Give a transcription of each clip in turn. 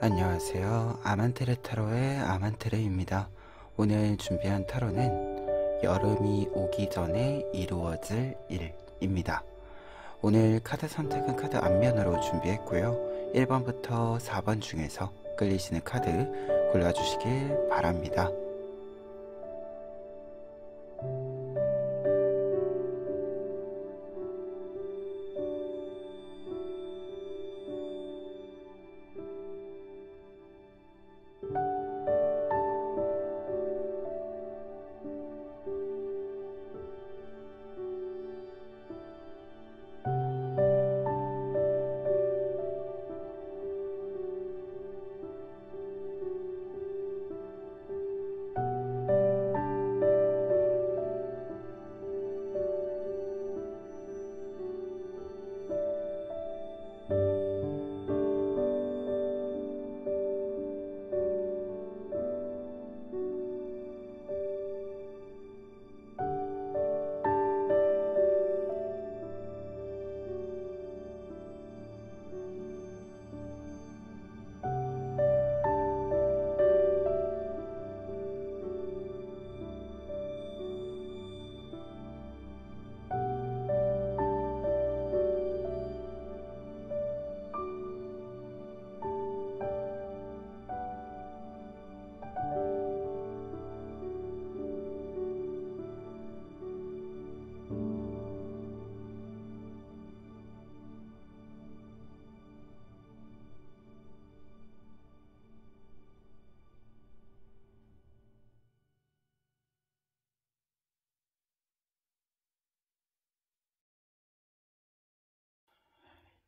안녕하세요. 아만테르 타로의 아만테르입니다. 오늘 준비한 타로는 여름이 오기 전에 이루어질 일입니다. 오늘 카드 선택은 카드 앞면으로 준비했고요. 1번부터 4번 중에서 끌리시는 카드 골라주시길 바랍니다.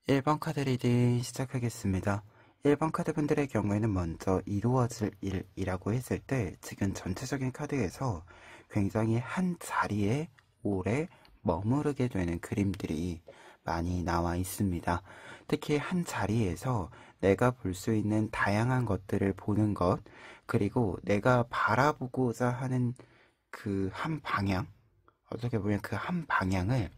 일 번 카드 리딩 시작하겠습니다. 1번 카드분들의 경우에는 먼저 이루어질 일이라고 했을 때 지금 전체적인 카드에서 굉장히 한 자리에 오래 머무르게 되는 그림들이 많이 나와 있습니다. 특히 한 자리에서 내가 볼 수 있는 다양한 것들을 보는 것, 그리고 내가 바라보고자 하는 그 한 방향, 어떻게 보면 그 한 방향을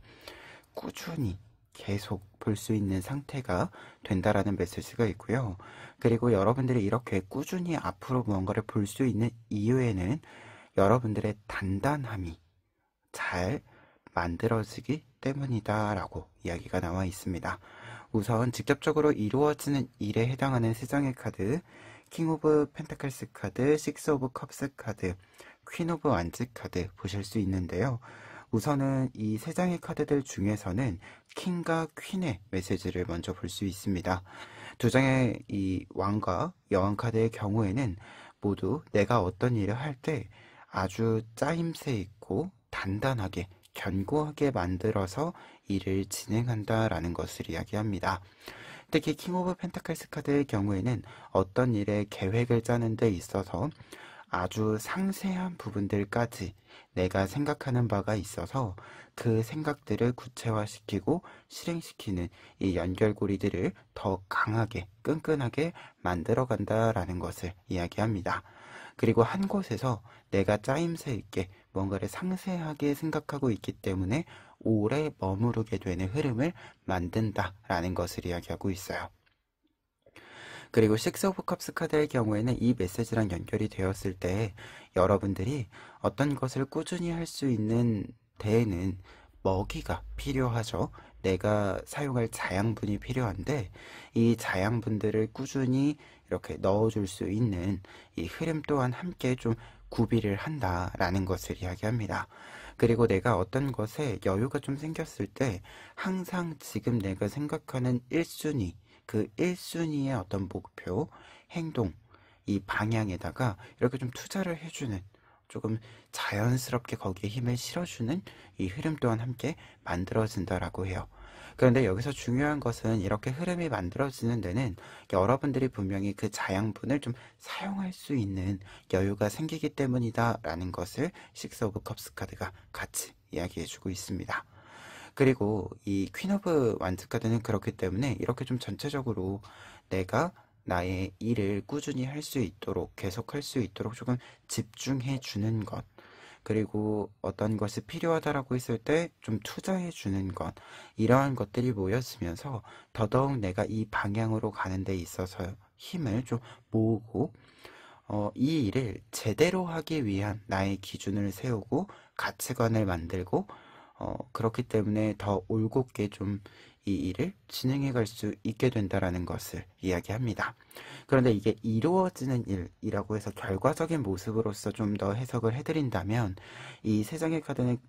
꾸준히 계속 볼 수 있는 상태가 된다라는 메시지가 있고요. 그리고 여러분들이 이렇게 꾸준히 앞으로 무언가를 볼 수 있는 이유에는 여러분들의 단단함이 잘 만들어지기 때문이다라고 이야기가 나와 있습니다. 우선 직접적으로 이루어지는 일에 해당하는 세 장의 카드, 킹 오브 펜타클스 카드, 식스 오브 컵스 카드, 퀸 오브 완즈 카드 보실 수 있는데요. 우선은 이 세 장의 카드들 중에서는 킹과 퀸의 메시지를 먼저 볼 수 있습니다. 두 장의 이 왕과 여왕 카드의 경우에는 모두 내가 어떤 일을 할 때 아주 짜임새 있고 단단하게 견고하게 만들어서 일을 진행한다라는 것을 이야기합니다. 특히 킹 오브 펜타클스 카드의 경우에는 어떤 일의 계획을 짜는 데 있어서 아주 상세한 부분들까지 내가 생각하는 바가 있어서 그 생각들을 구체화시키고 실행시키는 이 연결고리들을 더 강하게 끈끈하게 만들어 간다라는 것을 이야기합니다. 그리고 한 곳에서 내가 짜임새 있게 뭔가를 상세하게 생각하고 있기 때문에 오래 머무르게 되는 흐름을 만든다라는 것을 이야기하고 있어요. 그리고 식스 오브 컵스 카드의 경우에는 이 메시지랑 연결이 되었을 때 여러분들이 어떤 것을 꾸준히 할 수 있는 데에는 먹이가 필요하죠. 내가 사용할 자양분이 필요한데 이 자양분들을 꾸준히 이렇게 넣어줄 수 있는 이 흐름 또한 함께 좀 구비를 한다라는 것을 이야기합니다. 그리고 내가 어떤 것에 여유가 좀 생겼을 때 항상 지금 내가 생각하는 1순위, 그 1순위의 어떤 목표, 행동, 이 방향에다가 이렇게 좀 투자를 해주는, 조금 자연스럽게 거기에 힘을 실어주는 이 흐름 또한 함께 만들어진다라고 해요. 그런데 여기서 중요한 것은 이렇게 흐름이 만들어지는 데는 여러분들이 분명히 그 자양분을 좀 사용할 수 있는 여유가 생기기 때문이다 라는 것을 식스 오브 컵스 카드가 같이 이야기해주고 있습니다. 그리고 이 퀸 오브 완즈 카드는 그렇기 때문에 이렇게 좀 전체적으로 내가 나의 일을 꾸준히 할 수 있도록, 계속할 수 있도록 조금 집중해 주는 것, 그리고 어떤 것이 필요하다라고 했을 때 좀 투자해 주는 것, 이러한 것들이 모였으면서 더더욱 내가 이 방향으로 가는 데 있어서 힘을 좀 모으고 이 일을 제대로 하기 위한 나의 기준을 세우고 가치관을 만들고 그렇기 때문에 더 올곧게 좀 이 일을 진행해 갈 수 있게 된다라는 것을 이야기합니다. 그런데 이게 이루어지는 일이라고 해서 결과적인 모습으로서 좀 더 해석을 해드린다면 이 세 장의 카드는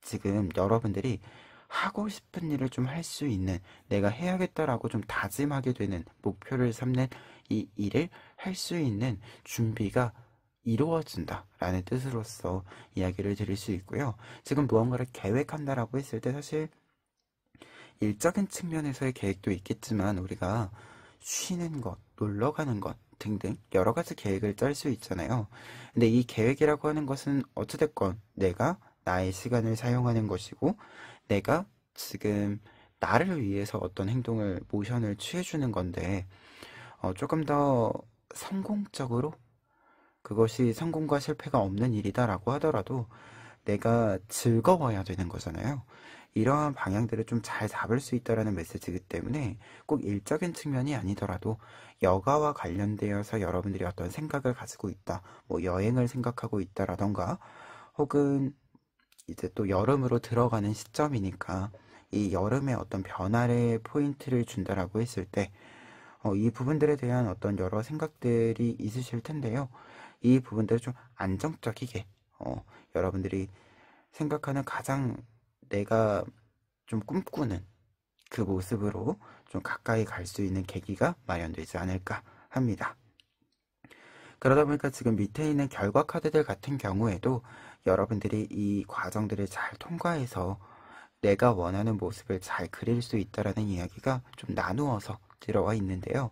지금 여러분들이 하고 싶은 일을 좀 할 수 있는 내가 해야겠다라고 좀 다짐하게 되는 목표를 삼는 이 일을 할 수 있는 준비가 이루어진다라는 뜻으로서 이야기를 드릴 수 있고요. 지금 무언가를 계획한다라고 했을 때 사실 일적인 측면에서의 계획도 있겠지만 우리가 쉬는 것, 놀러 가는 것 등등 여러 가지 계획을 짤 수 있잖아요. 근데 이 계획이라고 하는 것은 어찌됐건 내가 나의 시간을 사용하는 것이고 내가 지금 나를 위해서 어떤 행동을, 모션을 취해주는 건데 조금 더 성공적으로 그것이 성공과 실패가 없는 일이다라고 하더라도 내가 즐거워야 되는 거잖아요. 이러한 방향들을 좀 잘 잡을 수 있다라는 메시지이기 때문에 꼭 일적인 측면이 아니더라도 여가와 관련되어서 여러분들이 어떤 생각을 가지고 있다, 뭐 여행을 생각하고 있다라던가 혹은 이제 또 여름으로 들어가는 시점이니까 이 여름에 어떤 변화의 포인트를 준다라고 했을 때 이 부분들에 대한 어떤 여러 생각들이 있으실 텐데요. 이 부분들을 좀 안정적이게 여러분들이 생각하는 가장 내가 좀 꿈꾸는 그 모습으로 좀 가까이 갈 수 있는 계기가 마련되지 않을까 합니다. 그러다 보니까 지금 밑에 있는 결과 카드들 같은 경우에도 여러분들이 이 과정들을 잘 통과해서 내가 원하는 모습을 잘 그릴 수 있다라는 이야기가 좀 나누어서 들어와 있는데요.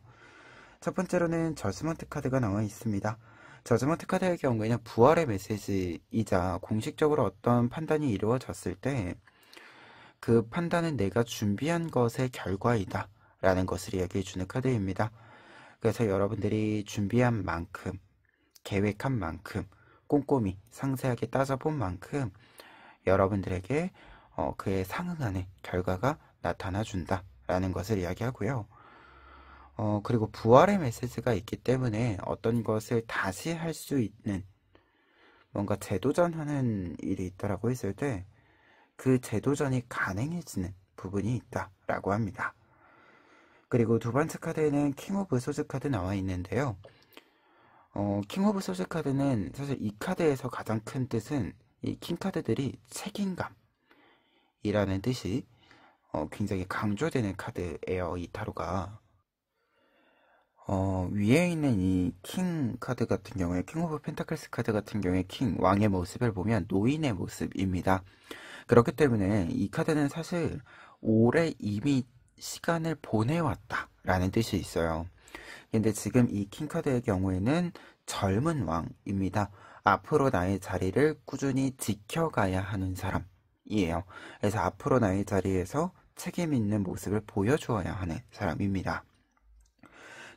첫 번째로는 저지먼트 카드가 나와 있습니다. 저지먼트 카드의 경우에는 부활의 메시지이자 공식적으로 어떤 판단이 이루어졌을 때 그 판단은 내가 준비한 것의 결과이다 라는 것을 이야기해 주는 카드입니다. 그래서 여러분들이 준비한 만큼, 계획한 만큼, 꼼꼼히 상세하게 따져본 만큼 여러분들에게 그에 상응하는 결과가 나타나 준다 라는 것을 이야기하고요. 그리고 부활의 메시지가 있기 때문에 어떤 것을 다시 할 수 있는 뭔가 재도전하는 일이 있다라고 했을 때 그 재도전이 가능해지는 부분이 있다라고 합니다. 그리고 두 번째 카드에는 킹 오브 소즈 카드 나와 있는데요. 킹 오브 소즈 카드는 사실 이 카드에서 가장 큰 뜻은 이 킹 카드들이 책임감이라는 뜻이 굉장히 강조되는 카드예요. 이 타로가. 위에 있는 이 킹 카드 같은 경우에 킹 오브 펜타클스 카드 같은 경우에 킹 왕의 모습을 보면 노인의 모습입니다. 그렇기 때문에 이 카드는 사실 오래 이미 시간을 보내왔다라는 뜻이 있어요. 근데 지금 이 킹 카드의 경우에는 젊은 왕입니다. 앞으로 나의 자리를 꾸준히 지켜가야 하는 사람이에요. 그래서 앞으로 나의 자리에서 책임 있는 모습을 보여주어야 하는 사람입니다.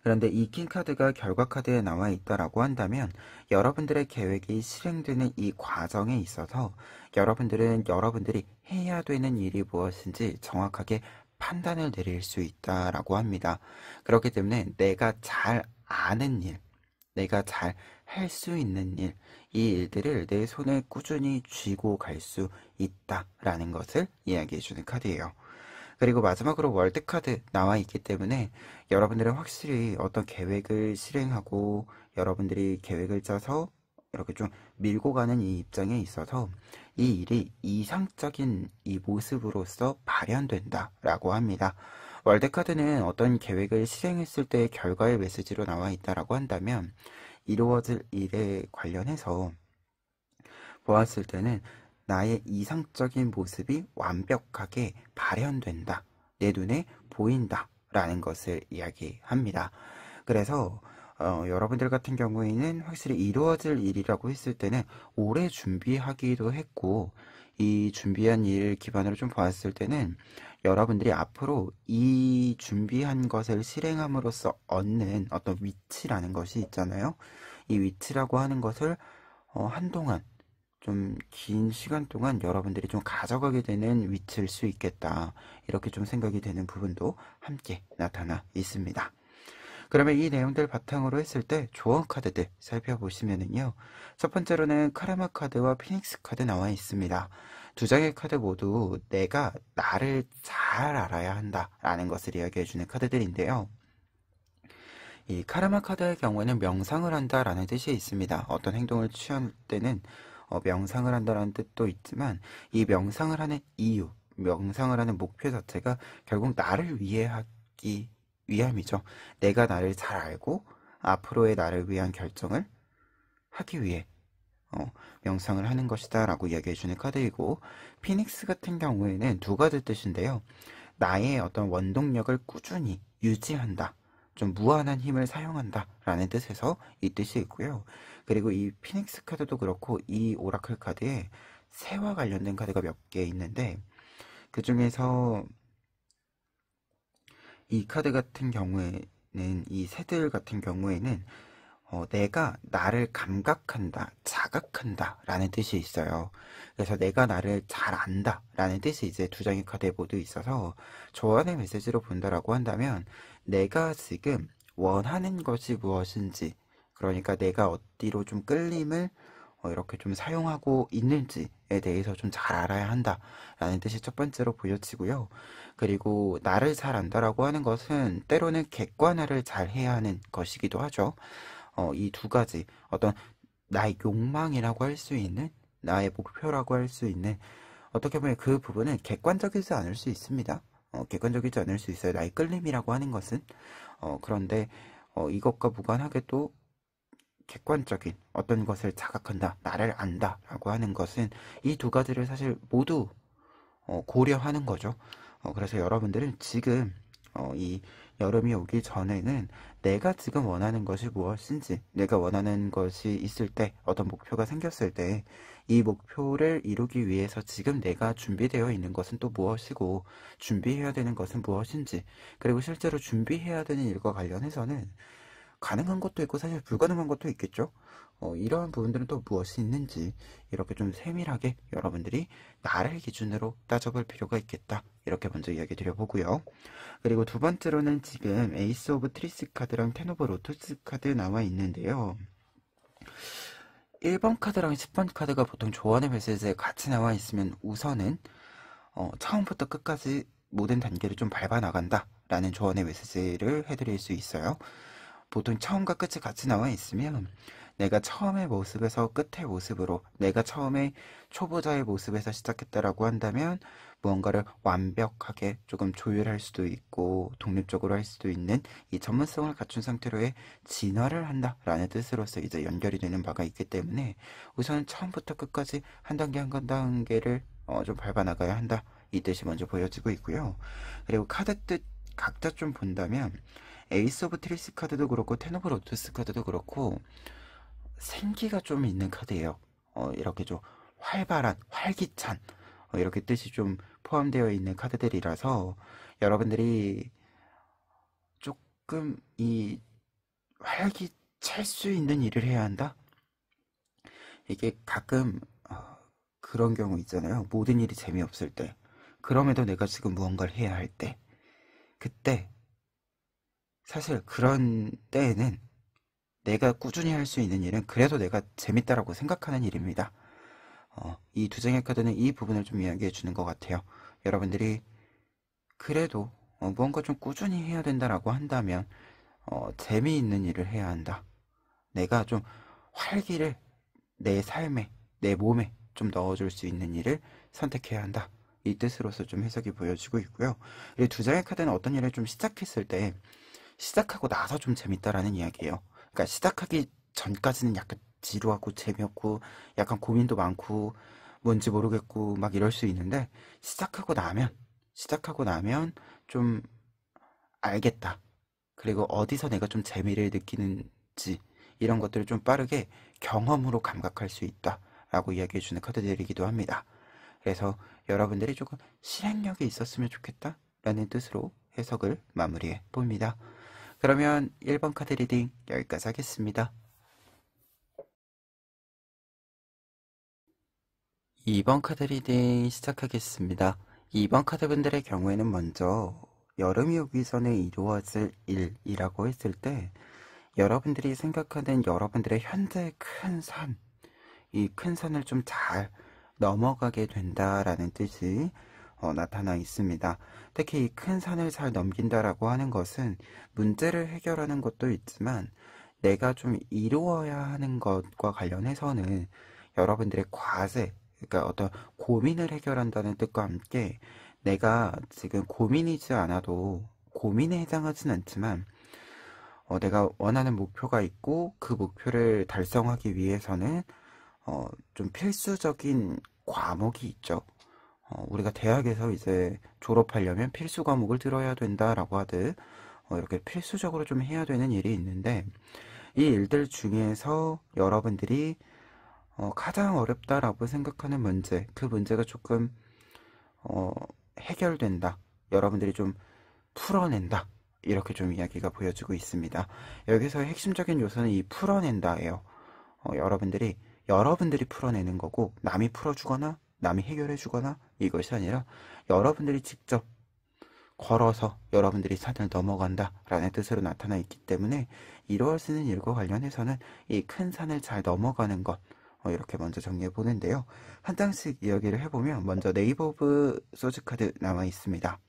그런데 이 킹 카드가 결과 카드에 나와 있다라고 한다면 여러분들의 계획이 실행되는 이 과정에 있어서 여러분들은 여러분들이 해야 되는 일이 무엇인지 정확하게 판단을 내릴 수 있다라고 합니다. 그렇기 때문에 내가 잘 아는 일, 내가 잘 할 수 있는 일, 이 일들을 내 손에 꾸준히 쥐고 갈 수 있다라는 것을 이야기해 주는 카드예요. 그리고 마지막으로 월드카드 나와 있기 때문에 여러분들은 확실히 어떤 계획을 실행하고 여러분들이 계획을 짜서 이렇게 좀 밀고 가는 이 입장에 있어서 이 일이 이상적인 이 모습으로서 발현된다라고 합니다. 월드카드는 어떤 계획을 실행했을 때의 결과의 메시지로 나와 있다라고 한다면 이루어질 일에 관련해서 보았을 때는 나의 이상적인 모습이 완벽하게 발현된다. 내 눈에 보인다. 라는 것을 이야기합니다. 그래서 여러분들 같은 경우에는 확실히 이루어질 일이라고 했을 때는 오래 준비하기도 했고 이 준비한 일 기반으로 좀 보았을 때는 여러분들이 앞으로 이 준비한 것을 실행함으로써 얻는 어떤 위치라는 것이 있잖아요. 이 위치라고 하는 것을 한동안 좀 긴 시간 동안 여러분들이 좀 가져가게 되는 위치일 수 있겠다. 이렇게 좀 생각이 되는 부분도 함께 나타나 있습니다. 그러면 이 내용들 바탕으로 했을 때 조언 카드들 살펴보시면은요. 첫 번째로는 카르마 카드와 피닉스 카드 나와 있습니다. 두 장의 카드 모두 내가 나를 잘 알아야 한다라는 것을 이야기해주는 카드들인데요. 이 카르마 카드의 경우에는 명상을 한다라는 뜻이 있습니다. 어떤 행동을 취할 때는 명상을 한다라는 뜻도 있지만 이 명상을 하는 이유, 명상을 하는 목표 자체가 결국 나를 위해 하기 위함이죠. 내가 나를 잘 알고 앞으로의 나를 위한 결정을 하기 위해 명상을 하는 것이다 라고 이야기해주는 카드이고, 피닉스 같은 경우에는 두 가지 뜻인데요. 나의 어떤 원동력을 꾸준히 유지한다, 좀 무한한 힘을 사용한다 라는 뜻에서 이 뜻이 있고요. 그리고 이 피닉스 카드도 그렇고 이 오라클 카드에 새와 관련된 카드가 몇 개 있는데, 그 중에서 이 카드 같은 경우에는, 이 새들 같은 경우에는 내가 나를 감각한다, 자각한다 라는 뜻이 있어요. 그래서 내가 나를 잘 안다 라는 뜻이 이제 두 장의 카드에 모두 있어서 조언의 메시지로 본다라고 한다면, 내가 지금 원하는 것이 무엇인지, 그러니까 내가 어디로 좀 끌림을 이렇게 좀 사용하고 있는지에 대해서 좀 잘 알아야 한다 라는 뜻이 첫 번째로 보여지고요. 그리고 나를 잘 안다라고 하는 것은 때로는 객관화를 잘 해야 하는 것이기도 하죠. 이 두 가지, 어떤 나의 욕망이라고 할 수 있는, 나의 목표라고 할 수 있는, 어떻게 보면 그 부분은 객관적이지 않을 수 있습니다. 객관적이지 않을 수 있어요. 나의 끌림이라고 하는 것은. 그런데 이것과 무관하게 또 객관적인 어떤 것을 자각한다, 나를 안다라고 하는 것은 이 두 가지를 사실 모두 고려하는 거죠. 그래서 여러분들은 지금 이 여름이 오기 전에는 내가 지금 원하는 것이 무엇인지, 내가 원하는 것이 있을 때, 어떤 목표가 생겼을 때 이 목표를 이루기 위해서 지금 내가 준비되어 있는 것은 또 무엇이고, 준비해야 되는 것은 무엇인지, 그리고 실제로 준비해야 되는 일과 관련해서는 가능한 것도 있고 사실 불가능한 것도 있겠죠. 이러한 부분들은 또 무엇이 있는지 이렇게 좀 세밀하게 여러분들이 나를 기준으로 따져볼 필요가 있겠다, 이렇게 먼저 이야기 드려보고요. 그리고 두 번째로는 지금 에이스 오브 트리스 카드랑 텐 오브 로토스 카드 나와 있는데요. 1번 카드랑 10번 카드가 보통 조언의 메시지에 같이 나와 있으면 우선은 처음부터 끝까지 모든 단계를 좀 밟아 나간다 라는 조언의 메시지를 해드릴 수 있어요. 보통 처음과 끝이 같이 나와 있으면 내가 처음의 모습에서 끝의 모습으로, 내가 처음에 초보자의 모습에서 시작했다라고 한다면 무언가를 완벽하게 조금 조율할 수도 있고 독립적으로 할 수도 있는 이 전문성을 갖춘 상태로의 진화를 한다라는 뜻으로서 이제 연결이 되는 바가 있기 때문에 우선 처음부터 끝까지 한 단계 한 단계를 좀 밟아 나가야 한다, 이 뜻이 먼저 보여지고 있고요. 그리고 카드 뜻 각자 좀 본다면 에이스 오브 트리스 카드도 그렇고 텐 오브 로토스 카드도 그렇고 생기가 좀 있는 카드예요. 이렇게 좀 활발한, 활기찬, 이렇게 뜻이 좀 포함되어 있는 카드들이라서 여러분들이 조금 이 활기찰 수 있는 일을 해야 한다? 이게 가끔 그런 경우 있잖아요. 모든 일이 재미없을 때, 그럼에도 내가 지금 무언가를 해야 할 때, 그때 사실 그런 때에는 내가 꾸준히 할 수 있는 일은 그래도 내가 재밌다라고 생각하는 일입니다. 이 두 장의 카드는 이 부분을 좀 이야기해 주는 것 같아요. 여러분들이 그래도 무언가 좀 꾸준히 해야 된다라고 한다면 재미있는 일을 해야 한다. 내가 좀 활기를 내 삶에, 내 몸에 좀 넣어줄 수 있는 일을 선택해야 한다, 이 뜻으로서 좀 해석이 보여지고 있고요. 이 두 장의 카드는 어떤 일을 좀 시작했을 때 시작하고 나서 좀 재밌다라는 이야기예요. 그러니까 시작하기 전까지는 약간 지루하고 재미없고 약간 고민도 많고 뭔지 모르겠고 막 이럴 수 있는데, 시작하고 나면 좀 알겠다. 그리고 어디서 내가 좀 재미를 느끼는지 이런 것들을 좀 빠르게 경험으로 감각할 수 있다라고 이야기해주는 카드들이기도 합니다. 그래서 여러분들이 조금 실행력이 있었으면 좋겠다라는 뜻으로 해석을 마무리해 봅니다. 그러면 1번 카드 리딩 여기까지 하겠습니다. 2번 카드 리딩 시작하겠습니다. 2번 카드 분들의 경우에는 먼저 여름이 오기 전에 이루어질 일이라고 했을 때 여러분들이 생각하는 여러분들의 현재의 큰 산, 이 큰 산을 좀 잘 넘어가게 된다라는 뜻이 나타나 있습니다. 특히 이 큰 산을 잘 넘긴다라고 하는 것은 문제를 해결하는 것도 있지만 내가 좀 이루어야 하는 것과 관련해서는 여러분들의 과제, 그러니까 어떤 고민을 해결한다는 뜻과 함께 내가 지금 고민이지 않아도 고민에 해당하진 않지만 내가 원하는 목표가 있고 그 목표를 달성하기 위해서는 좀 필수적인 과목이 있죠. 우리가 대학에서 이제 졸업하려면 필수 과목을 들어야 된다라고 하듯 이렇게 필수적으로 좀 해야 되는 일이 있는데 이 일들 중에서 여러분들이 가장 어렵다라고 생각하는 문제, 그 문제가 조금 해결된다. 여러분들이 좀 풀어낸다. 이렇게 좀 이야기가 보여지고 있습니다. 여기서 핵심적인 요소는 이 풀어낸다예요. 여러분들이 풀어내는 거고 남이 풀어주거나 남이 해결해주거나 이것이 아니라 여러분들이 직접 걸어서 여러분들이 산을 넘어간다 라는 뜻으로 나타나 있기 때문에 이루어지는 일과 관련해서는 이 큰 산을 잘 넘어가는 것 이렇게 먼저 정리해 보는데요. 한 장씩 이야기를 해보면 먼저 네이버 오브 소즈 카드 남아 있습니다.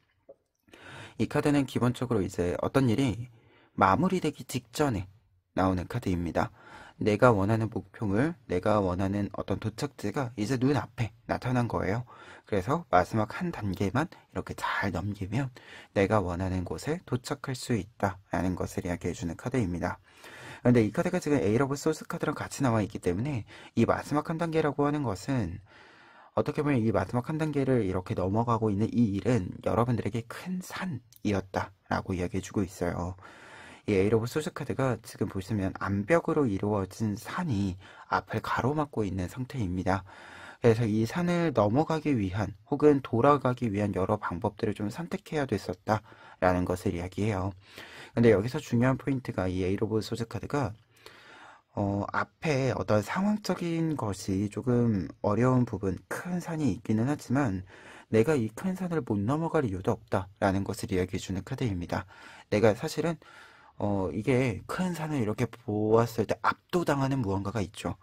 이 카드는 기본적으로 이제 어떤 일이 마무리되기 직전에 나오는 카드입니다. 내가 원하는 목표물, 내가 원하는 어떤 도착지가 이제 눈앞에 나타난 거예요. 그래서 마지막 한 단계만 이렇게 잘 넘기면 내가 원하는 곳에 도착할 수 있다라는 것을 이야기해주는 카드입니다. 근데 이 카드가 지금 에이러브 소스 카드랑 같이 나와 있기 때문에 이 마지막 한 단계라고 하는 것은 어떻게 보면 이 마지막 한 단계를 이렇게 넘어가고 있는 이 일은 여러분들에게 큰 산이었다라고 이야기해주고 있어요. 이 에이러브 소스 카드가 지금 보시면 암벽으로 이루어진 산이 앞을 가로막고 있는 상태입니다. 그래서 이 산을 넘어가기 위한 혹은 돌아가기 위한 여러 방법들을 좀 선택해야 됐었다라는 것을 이야기해요. 근데 여기서 중요한 포인트가 이 에이러 오브 소즈 카드가 앞에 어떤 상황적인 것이 조금 어려운 부분, 큰 산이 있기는 하지만 내가 이 큰 산을 못 넘어갈 이유도 없다라는 것을 이야기해주는 카드입니다. 내가 사실은 이게 큰 산을 이렇게 보았을 때 압도당하는 무언가가 있죠.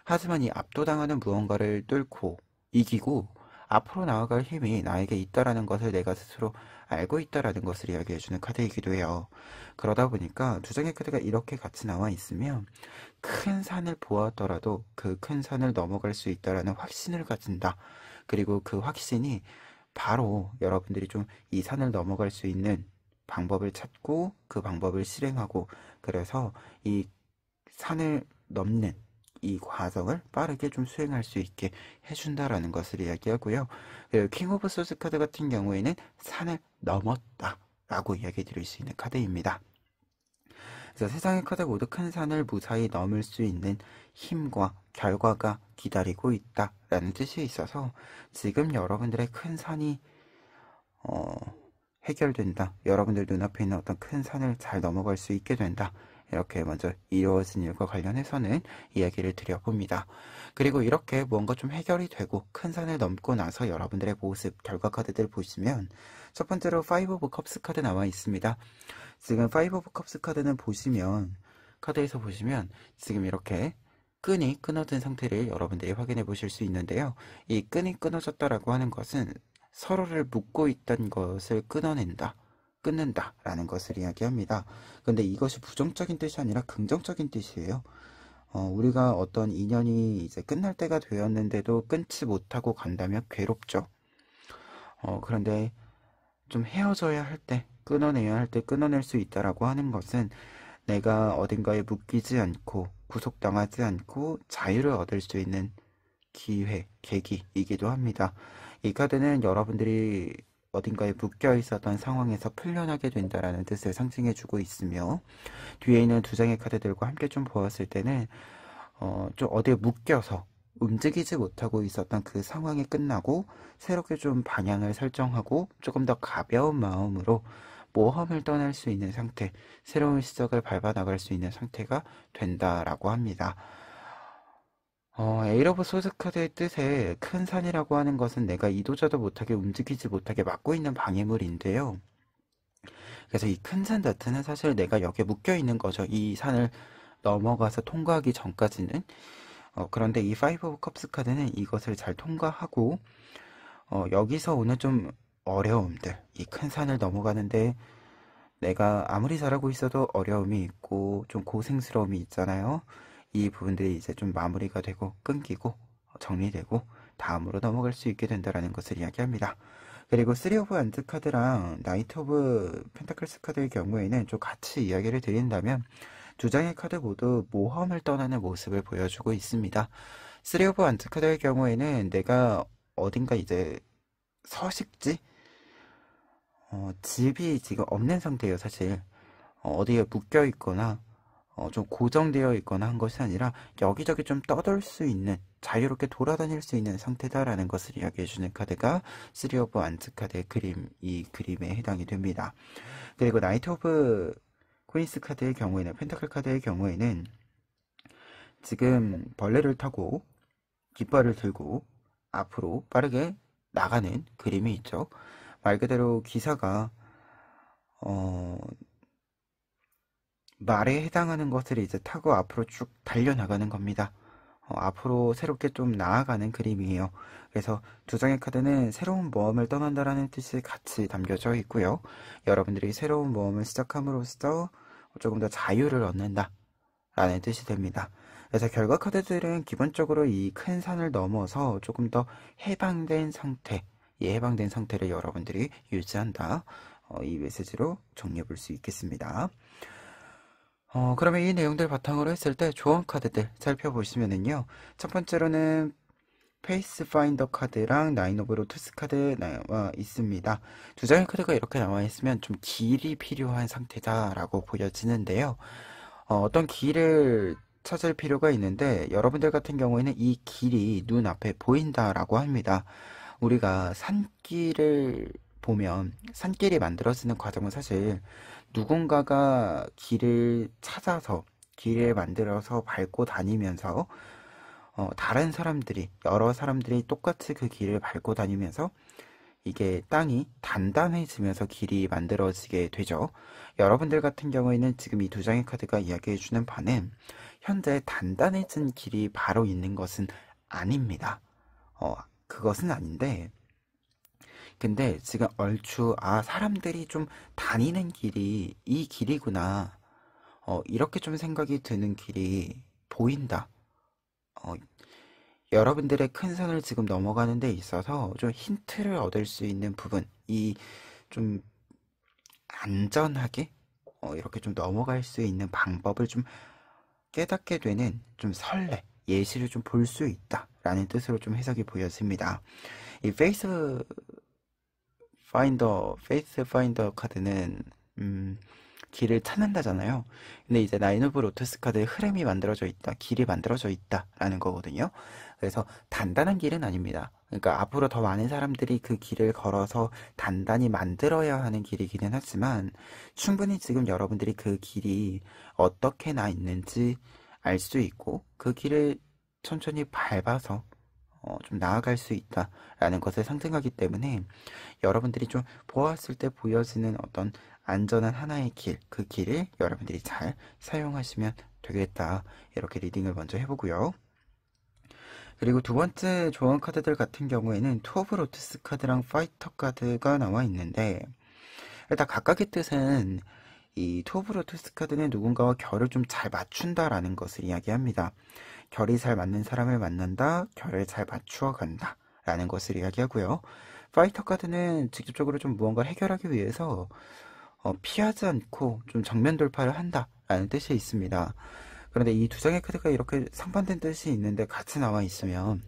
하지만 이 압도당하는 무언가를 뚫고 이기고 앞으로 나아갈 힘이 나에게 있다라는 것을 내가 스스로 알고 있다라는 것을 이야기해주는 카드이기도 해요. 그러다 보니까 두 장의 카드가 이렇게 같이 나와 있으면 큰 산을 보았더라도 그 큰 산을 넘어갈 수 있다라는 확신을 가진다. 그리고 그 확신이 바로 여러분들이 좀 이 산을 넘어갈 수 있는 방법을 찾고 그 방법을 실행하고 그래서 이 산을 넘는 이 과정을 빠르게 좀 수행할 수 있게 해준다라는 것을 이야기하고요. 킹 오브 소스 카드 같은 경우에는 산을 넘었다 라고 이야기 드릴 수 있는 카드입니다. 그래서 세상의 카드 모두 큰 산을 무사히 넘을 수 있는 힘과 결과가 기다리고 있다라는 뜻이 있어서 지금 여러분들의 큰 산이 해결된다. 여러분들 눈앞에 있는 어떤 큰 산을 잘 넘어갈 수 있게 된다. 이렇게 먼저 이루어진 일과 관련해서는 이야기를 드려봅니다. 그리고 이렇게 뭔가 좀 해결이 되고 큰 산을 넘고 나서 여러분들의 모습, 결과 카드들 보시면 첫 번째로 5 오브 컵스 카드 나와 있습니다. 지금 5 오브 컵스 카드는 보시면 카드에서 보시면 지금 이렇게 끈이 끊어진 상태를 여러분들이 확인해 보실 수 있는데요. 이 끈이 끊어졌다라고 하는 것은 서로를 묶고 있던 것을 끊는다 라는 것을 이야기합니다. 근데 이것이 부정적인 뜻이 아니라 긍정적인 뜻이에요. 우리가 어떤 인연이 이제 끝날 때가 되었는데도 끊지 못하고 간다면 괴롭죠. 그런데 좀 헤어져야 할 때, 끊어내야 할 때 끊어낼 수 있다라고 하는 것은 내가 어딘가에 묶이지 않고 구속당하지 않고 자유를 얻을 수 있는 기회, 계기이기도 합니다. 이 카드는 여러분들이 어딘가에 묶여 있었던 상황에서 풀려나게 된다라는 뜻을 상징해주고 있으며 뒤에 있는 두 장의 카드들과 함께 좀 보았을 때는 좀 어디에 묶여서 움직이지 못하고 있었던 그 상황이 끝나고 새롭게 좀 방향을 설정하고 조금 더 가벼운 마음으로 모험을 떠날 수 있는 상태, 새로운 시작을 밟아나갈 수 있는 상태가 된다라고 합니다. 에이러 오브 소드 카드의 뜻에 큰 산이라고 하는 것은 내가 이도저도 못하게 움직이지 못하게 막고 있는 방해물인데요. 그래서 이 큰 산 자체는 사실 내가 여기에 묶여 있는 거죠. 이 산을 넘어가서 통과하기 전까지는. 그런데 이 파이브 오브 컵스 카드는 이것을 잘 통과하고 여기서 오는 좀 어려움들, 이 큰 산을 넘어가는데 내가 아무리 잘하고 있어도 어려움이 있고 좀 고생스러움이 있잖아요. 이 부분들이 이제 좀 마무리가 되고 끊기고 정리되고 다음으로 넘어갈 수 있게 된다라는 것을 이야기합니다. 그리고 3 오브 안드 카드랑 나이트 오브 펜타클스 카드의 경우에는 좀 같이 이야기를 드린다면 두 장의 카드 모두 모험을 떠나는 모습을 보여주고 있습니다. 3 오브 안드 카드의 경우에는 내가 어딘가 이제 서식지? 집이 지금 없는 상태예요, 사실. 어디에 묶여 있거나 좀 고정되어 있거나 한 것이 아니라 여기저기 좀 떠돌 수 있는 자유롭게 돌아다닐 수 있는 상태다라는 것을 이야기해주는 카드가 3 오브 안트 카드의 그림, 이 그림에 해당이 됩니다. 그리고 나이트 오브 코인스 카드의 경우에는 펜타클 카드의 경우에는 지금 벌레를 타고 깃발을 들고 앞으로 빠르게 나가는 그림이 있죠. 말 그대로 기사가 말에 해당하는 것을 이제 타고 앞으로 쭉 달려나가는 겁니다. 앞으로 새롭게 좀 나아가는 그림이에요. 그래서 두 장의 카드는 새로운 모험을 떠난다라는 뜻이 같이 담겨져 있고요. 여러분들이 새로운 모험을 시작함으로써 조금 더 자유를 얻는다 라는 뜻이 됩니다. 그래서 결과 카드들은 기본적으로 이 큰 산을 넘어서 조금 더 해방된 상태, 이 해방된 상태를 여러분들이 유지한다. 이 메시지로 정리해 볼 수 있겠습니다. 그러면 이 내용들 바탕으로 했을 때 조언 카드들 살펴보시면은요. 첫 번째로는 페이스 파인더 카드랑 나인 오브 로투스 카드 나와 있습니다. 두 장의 카드가 이렇게 나와 있으면 좀 길이 필요한 상태다라고 보여지는데요. 어떤 길을 찾을 필요가 있는데 여러분들 같은 경우에는 이 길이 눈앞에 보인다라고 합니다. 우리가 산길을 보면 산길이 만들어지는 과정은 사실 누군가가 길을 찾아서 길을 만들어서 밟고 다니면서 다른 사람들이 여러 사람들이 똑같이 그 길을 밟고 다니면서 이게 땅이 단단해지면서 길이 만들어지게 되죠. 여러분들 같은 경우에는 지금 이 두 장의 카드가 이야기해주는 바는 현재 단단해진 길이 바로 있는 것은 아닙니다. 그것은 아닌데 근데 지금 얼추 사람들이 좀 다니는 길이 이 길이구나. 이렇게 좀 생각이 드는 길이 보인다. 어, 여러분들의 큰 산을 지금 넘어가는 데 있어서 좀 힌트를 얻을 수 있는 부분, 이 좀 안전하게 이렇게 좀 넘어갈 수 있는 방법을 좀 깨닫게 되는 좀 설레, 예시를 좀 볼 수 있다라는 뜻으로 좀 해석이 보여집니다. 이 페이스 파인더 카드는 길을 찾는다잖아요. 근데 이제 나인 오브 로투스 카드의 흐름이 만들어져 있다, 길이 만들어져 있다라는 거거든요. 그래서 단단한 길은 아닙니다. 그러니까 앞으로 더 많은 사람들이 그 길을 걸어서 단단히 만들어야 하는 길이기는 하지만 충분히 지금 여러분들이 그 길이 어떻게 나 있는지 알 수 있고 그 길을 천천히 밟아서 좀 나아갈 수 있다라는 것을 상징하기 때문에 여러분들이 좀 보았을 때 보여지는 어떤 안전한 하나의 길, 그 길을 여러분들이 잘 사용하시면 되겠다. 이렇게 리딩을 먼저 해보고요. 그리고 두 번째 조언 카드들 같은 경우에는 투 오브 로투스 카드랑 파이터 카드가 나와 있는데 일단 각각의 뜻은 이 투 오브 로투스 카드는 누군가와 결을 좀 잘 맞춘다라는 것을 이야기합니다. 결이 잘 맞는 사람을 만난다, 결을 잘 맞추어 간다 라는 것을 이야기하고요. 파이터 카드는 직접적으로 좀 무언가를 해결하기 위해서 피하지 않고 좀 정면 돌파를 한다 라는 뜻이 있습니다. 그런데 이 두 장의 카드가 이렇게 상반된 뜻이 있는데 같이 나와 있으면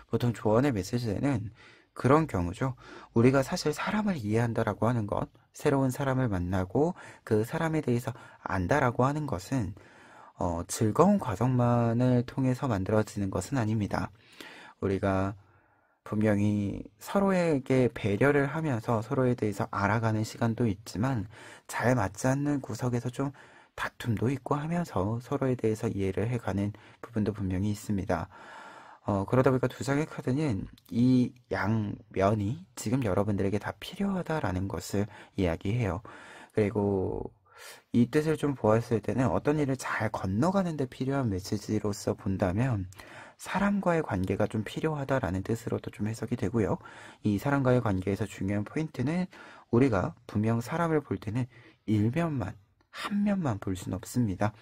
보통 조언의 메시지에는 그런 경우죠. 우리가 사실 사람을 이해한다라고 하는 것, 새로운 사람을 만나고 그 사람에 대해서 안다라고 하는 것은 즐거운 과정만을 통해서 만들어지는 것은 아닙니다. 우리가 분명히 서로에게 배려를 하면서 서로에 대해서 알아가는 시간도 있지만 잘 맞지 않는 구석에서 좀 다툼도 있고 하면서 서로에 대해서 이해를 해가는 부분도 분명히 있습니다. 그러다 보니까 두 장의 카드는 이 양면이 지금 여러분들에게 다 필요하다라는 것을 이야기해요. 그리고 이 뜻을 좀 보았을 때는 어떤 일을 잘 건너가는 데 필요한 메시지로서 본다면 사람과의 관계가 좀 필요하다라는 뜻으로도 좀 해석이 되고요. 이 사람과의 관계에서 중요한 포인트는 우리가 분명 사람을 볼 때는 일면만, 한 면만 볼 수는 없습니다.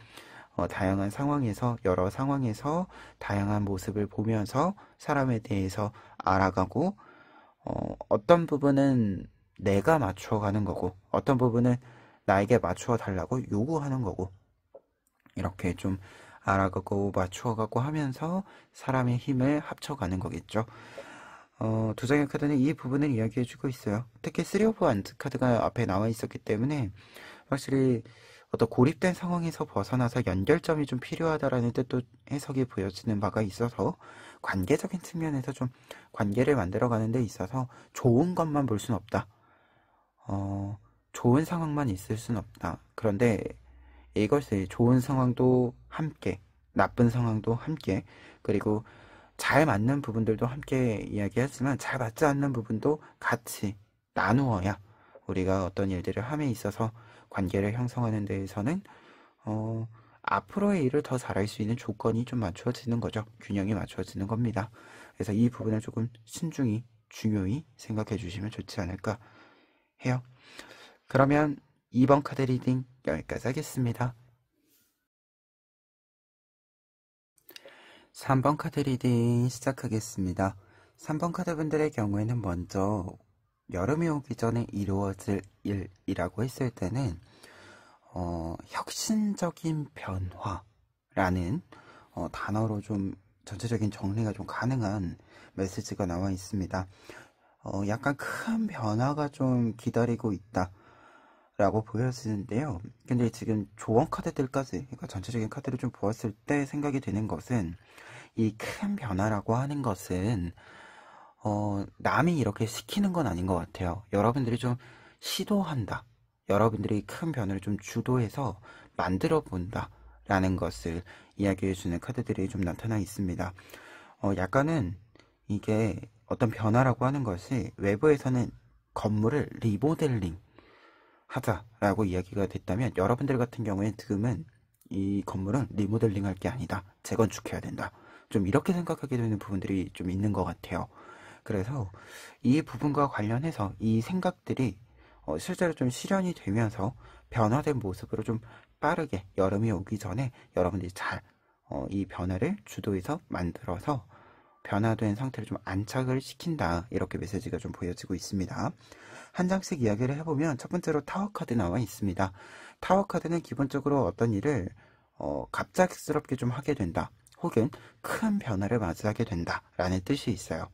다양한 상황에서, 여러 상황에서 다양한 모습을 보면서 사람에 대해서 알아가고, 어떤 부분은 내가 맞추어가는 거고, 어떤 부분은 나에게 맞추어 달라고 요구하는 거고, 이렇게 좀 알아가고 맞추어가고 하면서 사람의 힘을 합쳐가는 거겠죠. 두 장의 카드는 이 부분을 이야기해주고 있어요. 특히 3 오브 완즈 카드가 앞에 나와 있었기 때문에 확실히 어떤 고립된 상황에서 벗어나서 연결점이 좀 필요하다라는 뜻도 해석이 보여지는 바가 있어서 관계적인 측면에서 좀 관계를 만들어가는 데 있어서 좋은 것만 볼 수는 없다. 좋은 상황만 있을 수는 없다. 그런데 이것을 좋은 상황도 함께, 나쁜 상황도 함께, 그리고 잘 맞는 부분들도 함께 이야기하지만 잘 맞지 않는 부분도 같이 나누어야 우리가 어떤 일들을 함에 있어서 관계를 형성하는 데에서는 앞으로의 일을 더 잘할 수 있는 조건이 좀 맞추어지는 거죠. 균형이 맞추어지는 겁니다. 그래서 이 부분을 조금 신중히 중요히 생각해 주시면 좋지 않을까 해요. 그러면 2번 카드 리딩 여기까지 하겠습니다. 3번 카드 리딩 시작하겠습니다. 3번 카드 분들의 경우에는 먼저 여름이 오기 전에 이루어질 일이라고 했을 때는 혁신적인 변화라는 단어로 좀 전체적인 정리가 좀 가능한 메시지가 나와 있습니다. 약간 큰 변화가 좀 기다리고 있다 라고 보여지는데요. 근데 지금 조언 카드들까지, 그러니까 전체적인 카드를 좀 보았을 때 생각이 드는 것은 이 큰 변화라고 하는 것은 남이 이렇게 시키는 건 아닌 것 같아요. 여러분들이 좀 시도한다. 여러분들이 큰 변화를 좀 주도해서 만들어 본다. 라는 것을 이야기해주는 카드들이 좀 나타나 있습니다. 약간은 이게 어떤 변화라고 하는 것이 외부에서는 건물을 리모델링 하자라고 이야기가 됐다면 여러분들 같은 경우에 지금은 이 건물은 리모델링 할 게 아니다. 재건축해야 된다. 좀 이렇게 생각하게 되는 부분들이 좀 있는 것 같아요. 그래서 이 부분과 관련해서 이 생각들이 실제로 좀 실현이 되면서 변화된 모습으로 좀 빠르게 여름이 오기 전에 여러분들이 잘 이 변화를 주도해서 만들어서 변화된 상태를 좀 안착을 시킨다. 이렇게 메시지가 좀 보여지고 있습니다. 한 장씩 이야기를 해보면 첫 번째로 타워 카드 나와 있습니다. 타워 카드는 기본적으로 어떤 일을 갑작스럽게 좀 하게 된다. 혹은 큰 변화를 맞이하게 된다. 라는 뜻이 있어요.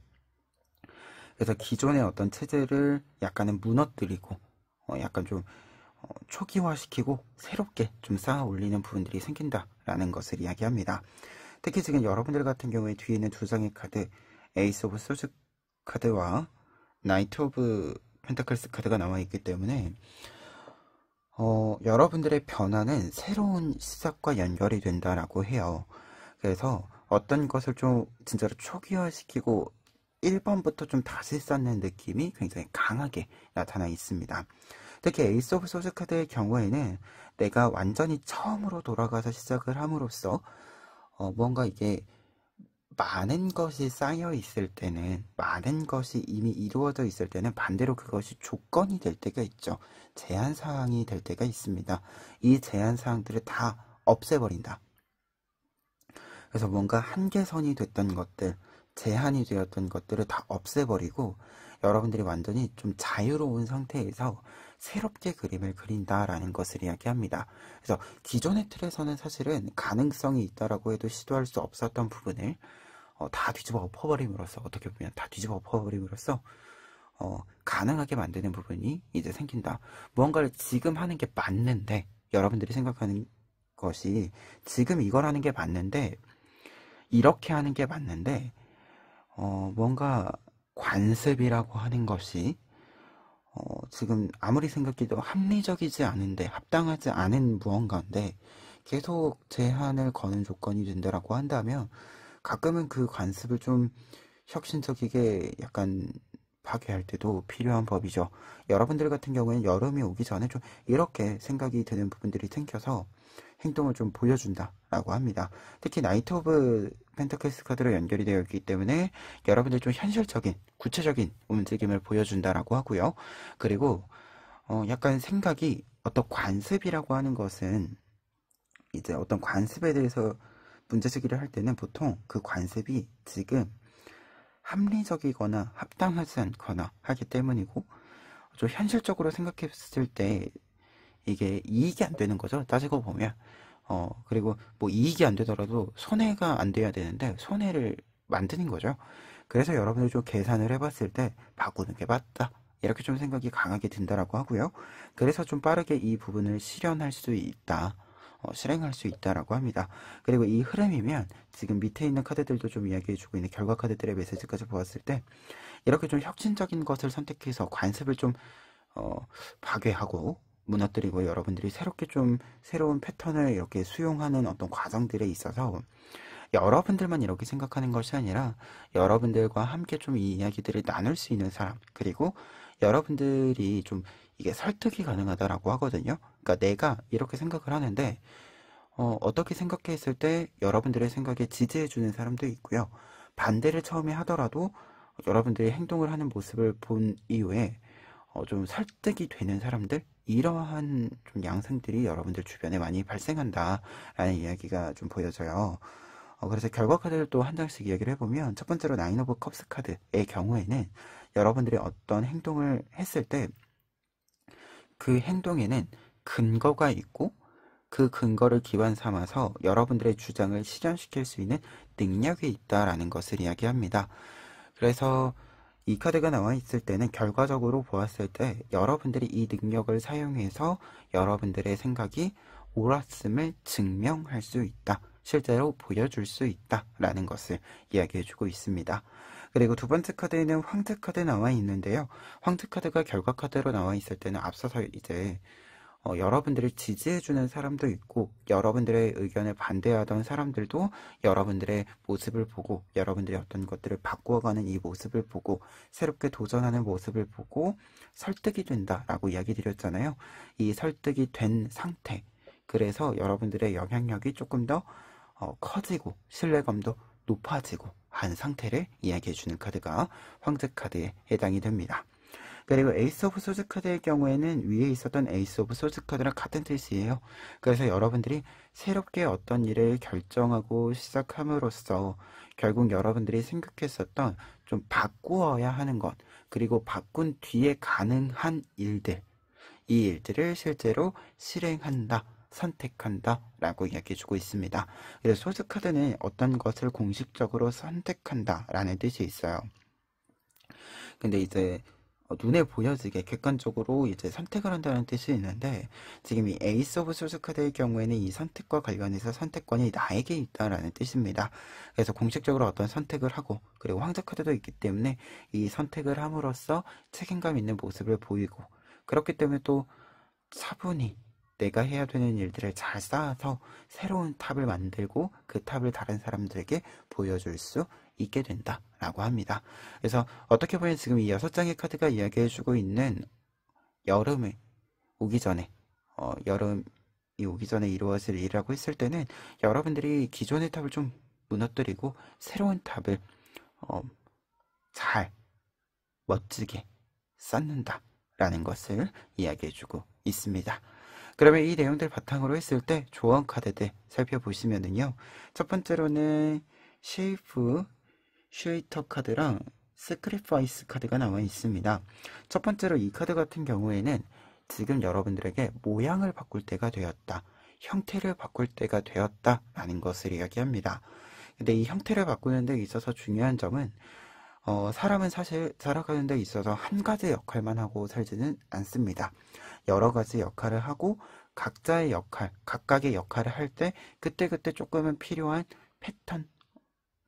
그래서 기존의 어떤 체제를 약간은 무너뜨리고 약간 좀 초기화시키고 새롭게 좀 쌓아 올리는 부분들이 생긴다라는 것을 이야기합니다. 특히 지금 여러분들 같은 경우에 뒤에 있는 두 장의 카드 에이스 오브 소즈 카드와 나이트 오브 펜타클스 카드가 나와 있기 때문에 여러분들의 변화는 새로운 시작과 연결이 된다라고 해요. 그래서 어떤 것을 좀 진짜로 초기화시키고 1번부터 좀 다시 쌓는 느낌이 굉장히 강하게 나타나 있습니다. 특히 에이스 오브 소즈 카드의 경우에는 내가 완전히 처음으로 돌아가서 시작을 함으로써 뭔가 이게 많은 것이 쌓여 있을 때는, 많은 것이 이미 이루어져 있을 때는 반대로 그것이 조건이 될 때가 있죠. 제한 사항이 될 때가 있습니다. 이 제한 사항들을 다 없애버린다. 그래서 뭔가 한계선이 됐던 것들, 제한이 되었던 것들을 다 없애버리고 여러분들이 완전히 좀 자유로운 상태에서 새롭게 그림을 그린다라는 것을 이야기합니다. 그래서 기존의 틀에서는 사실은 가능성이 있다라고 해도 시도할 수 없었던 부분을 다 뒤집어 엎어버림으로써, 어떻게 보면 다 뒤집어 엎어버림으로써 가능하게 만드는 부분이 이제 생긴다. 무언가를 지금 하는 게 맞는데, 여러분들이 생각하는 것이 지금 이걸 하는 게 맞는데, 이렇게 하는 게 맞는데 뭔가 관습이라고 하는 것이 지금 아무리 생각해도 합리적이지 않은데, 합당하지 않은 무언가인데 계속 제한을 거는 조건이 된다라고 한다면 가끔은 그 관습을 좀 혁신적이게 약간 파괴할 때도 필요한 법이죠. 여러분들 같은 경우에는 여름이 오기 전에 좀 이렇게 생각이 드는 부분들이 생겨서 행동을 좀 보여준다라고 합니다. 특히 나이트 오브 펜타클스 카드로 연결이 되어 있기 때문에 여러분들 좀 현실적인, 구체적인 움직임을 보여준다라고 하고요. 그리고 약간 생각이 어떤 관습이라고 하는 것은 이제 어떤 관습에 대해서 문제제기를 할 때는 보통 그 관습이 지금 합리적이거나 합당하지 않거나 하기 때문이고 좀 현실적으로 생각했을 때 이게 이익이 안 되는 거죠. 따지고 보면. 그리고 뭐 이익이 안 되더라도 손해가 안 돼야 되는데 손해를 만드는 거죠. 그래서 여러분들 좀 계산을 해봤을 때 바꾸는 게 맞다. 이렇게 좀 생각이 강하게 든다라고 하고요. 그래서 좀 빠르게 이 부분을 실현할 수 있다. 실행할 수 있다라고 합니다. 그리고 이 흐름이면 지금 밑에 있는 카드들도 좀 이야기해주고 있는 결과 카드들의 메시지까지 보았을 때 이렇게 좀 혁신적인 것을 선택해서 관습을 좀 파괴하고 무너뜨리고 여러분들이 새롭게 좀 새로운 패턴을 이렇게 수용하는 어떤 과정들에 있어서 여러분들만 이렇게 생각하는 것이 아니라 여러분들과 함께 좀 이 이야기들을 나눌 수 있는 사람, 그리고 여러분들이 좀 이게 설득이 가능하다라고 하거든요. 그러니까 내가 이렇게 생각을 하는데 어떻게 생각했을 때 여러분들의 생각에 지지해주는 사람도 있고요. 반대를 처음에 하더라도 여러분들이 행동을 하는 모습을 본 이후에 좀 설득이 되는 사람들, 이러한 좀 양상들이 여러분들 주변에 많이 발생한다라는 이야기가 좀 보여져요. 그래서 결과 카드를 또 한 장씩 이야기를 해보면 첫 번째로 나인 오브 컵스 카드의 경우에는 여러분들이 어떤 행동을 했을 때 그 행동에는 근거가 있고 그 근거를 기반 삼아서 여러분들의 주장을 실현시킬 수 있는 능력이 있다라는 것을 이야기합니다. 그래서 이 카드가 나와 있을 때는 결과적으로 보았을 때 여러분들이 이 능력을 사용해서 여러분들의 생각이 옳았음을 증명할 수 있다. 실제로 보여줄 수 있다라는 것을 이야기해주고 있습니다. 그리고 두 번째 카드에는 황제 카드 나와 있는데요. 황제 카드가 결과 카드로 나와 있을 때는 앞서서 이제 여러분들을 지지해주는 사람도 있고 여러분들의 의견을 반대하던 사람들도 여러분들의 모습을 보고 여러분들의 어떤 것들을 바꾸어가는 이 모습을 보고 새롭게 도전하는 모습을 보고 설득이 된다라고 이야기 드렸잖아요. 이 설득이 된 상태, 그래서 여러분들의 영향력이 조금 더 커지고 신뢰감도 높아지고 한 상태를 이야기해주는 카드가 황제 카드에 해당이 됩니다. 그리고 에이스 오브 소드 카드의 경우에는 위에 있었던 에이스 오브 소드 카드랑 같은 뜻이에요. 그래서 여러분들이 새롭게 어떤 일을 결정하고 시작함으로써 결국 여러분들이 생각했었던 좀 바꾸어야 하는 것, 그리고 바꾼 뒤에 가능한 일들, 이 일들을 실제로 실행한다, 선택한다 라고 이야기해주고 있습니다. 그래서 소드 카드는 어떤 것을 공식적으로 선택한다 라는 뜻이 있어요. 근데 이제 눈에 보여지게 객관적으로 이제 선택을 한다는 뜻이 있는데 지금 이 에이스 오브 소드 카드의 경우에는 이 선택과 관련해서 선택권이 나에게 있다라는 뜻입니다. 그래서 공식적으로 어떤 선택을 하고 그리고 황제 카드도 있기 때문에 이 선택을 함으로써 책임감 있는 모습을 보이고 그렇기 때문에 또 차분히 내가 해야 되는 일들을 잘 쌓아서 새로운 탑을 만들고 그 탑을 다른 사람들에게 보여줄 수 있게 된다라고 합니다. 그래서 어떻게 보면 지금 이 6장의 카드가 이야기해주고 있는 여름이 오기 전에 여름이 오기 전에 이루어질 일이라고 했을 때는 여러분들이 기존의 탑을 좀 무너뜨리고 새로운 탑을 잘 멋지게 쌓는다라는 것을 이야기해주고 있습니다. 그러면 이 내용들 바탕으로 했을 때 조언 카드들 살펴보시면은요. 첫 번째로는 쉐이프 쉐이터 카드랑 스크리파이스 카드가 나와 있습니다. 첫 번째로 이 카드 같은 경우에는 지금 여러분들에게 모양을 바꿀 때가 되었다. 형태를 바꿀 때가 되었다 라는 것을 이야기합니다. 근데 이 형태를 바꾸는 데 있어서 중요한 점은 사람은 사실 살아가는 데 있어서 한 가지 역할만 하고 살지는 않습니다. 여러 가지 역할을 하고 각자의 역할, 각각의 역할을 할 때 그때그때 조금은 필요한 패턴이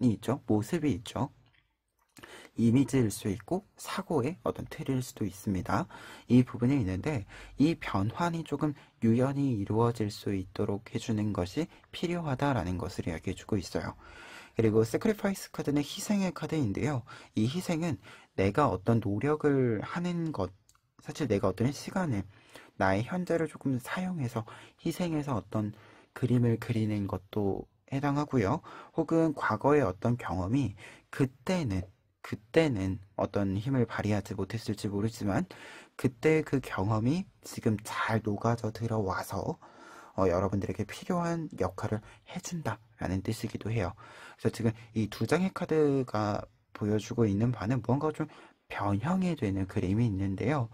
있죠. 모습이 있죠. 이미지일 수 있고 사고의 어떤 틀일 수도 있습니다. 이 부분이 있는데 이 변환이 조금 유연히 이루어질 수 있도록 해주는 것이 필요하다라는 것을 이야기해주고 있어요. 그리고 sacrifice 카드는 희생의 카드인데요. 이 희생은 내가 어떤 노력을 하는 것, 사실 내가 어떤 시간을, 나의 현재를 조금 사용해서 희생해서 어떤 그림을 그리는 것도 해당하고요. 혹은 과거의 어떤 경험이 그때는 어떤 힘을 발휘하지 못했을지 모르지만 그때 그 경험이 지금 잘 녹아져 들어와서 여러분들에게 필요한 역할을 해준다라는 뜻이기도 해요. 그래서 지금 이 두 장의 카드가 보여주고 있는 바는 무언가 좀 변형이 되는 그림이 있는데요.